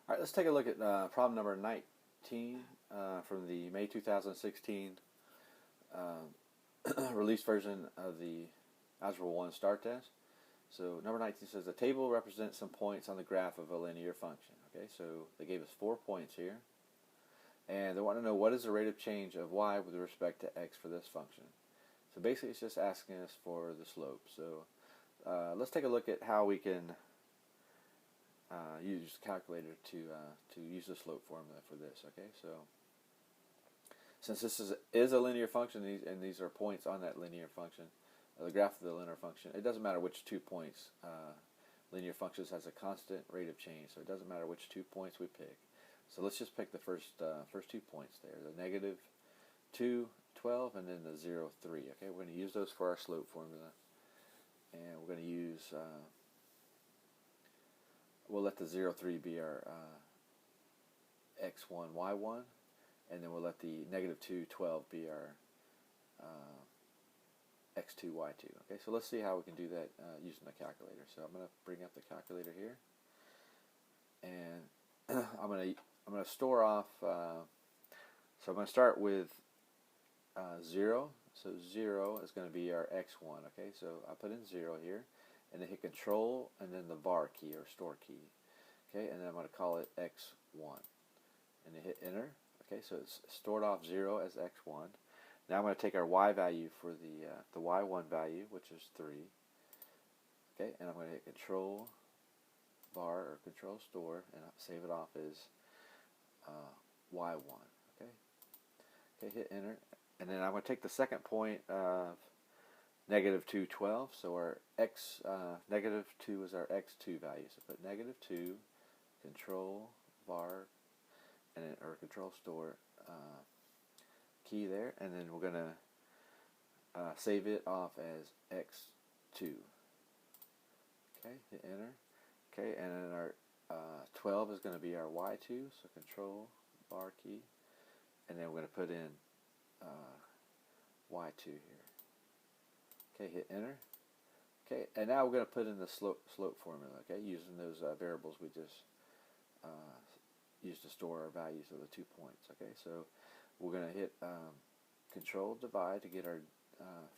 All right, let's take a look at problem number 19 from the May 2016 release version of the Algebra 1 STAAR test. So number 19 says the table represents some points on the graph of a linear function. Okay, so they gave us 4 points here, and they want to know what is the rate of change of y with respect to x for this function. So basically it's just asking us for the slope. So let's take a look at how we can use the calculator to use the slope formula for this. Okay, so since this is a linear function, and these are points on that linear function, the graph of the linear function, it doesn't matter which 2 points. Linear functions has a constant rate of change, so it doesn't matter which 2 points we pick. So let's just pick the first 2 points there, the negative 2, 12, and then the 0, 3. Okay, we're going to use those for our slope formula, and we're going to use we'll let the 0, 3 be our x1, y1, and then we'll let the negative 2, 12 be our x2, y2. Okay, so let's see how we can do that using the calculator. So I'm going to bring up the calculator here, and I'm going to store off. So I'm going to start with 0. So 0 is going to be our x1. Okay, so I put in 0 here, and then hit Control and then the var key or store key. Okay, and then I'm going to call it x1, and then hit Enter. Okay, so it's stored off 0 as x1. Now I'm going to take our y value for the y1 value, which is 3. Okay, and I'm going to hit Control var or Control store and save it off as y1. Okay, okay, hit Enter, and then I'm going to take the second point of negative 2, 12. So our negative 2 is our x2 value. So put negative 2, Control var, and then, or Control store key there, and then we're going to save it off as x2. Okay, hit Enter. Okay, and then our 12 is going to be our y2, so Control bar key, and then we're going to put in y2 here. Okay, hit Enter. Okay, and now we're going to put in the slope formula. Okay, using those variables we just used to store our values of the 2 points. Okay, so we're going to hit Control divide to get our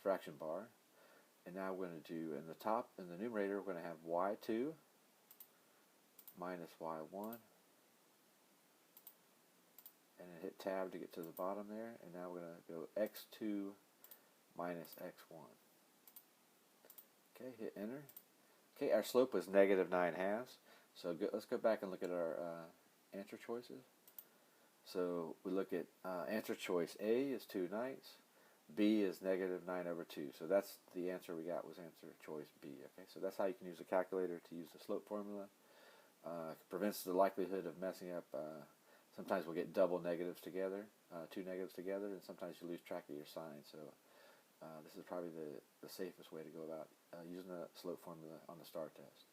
fraction bar, and now we're going to do in the top, in the numerator, we're going to have y2 minus y1, and then hit tab to get to the bottom there, and now we're going to go x2 minus x1. Okay, hit Enter. Okay, our slope was negative 9/2. So let's go back and look at our answer choices. So we look at answer choice A is 2/9, B is negative 9/2. So that's the answer we got, was answer choice B. Okay, so that's how you can use a calculator to use the slope formula. It prevents the likelihood of messing up. Sometimes we'll get double negatives together, 2 negatives together, and sometimes you lose track of your sign. So this is probably the safest way to go about using the slope formula on the STAAR test.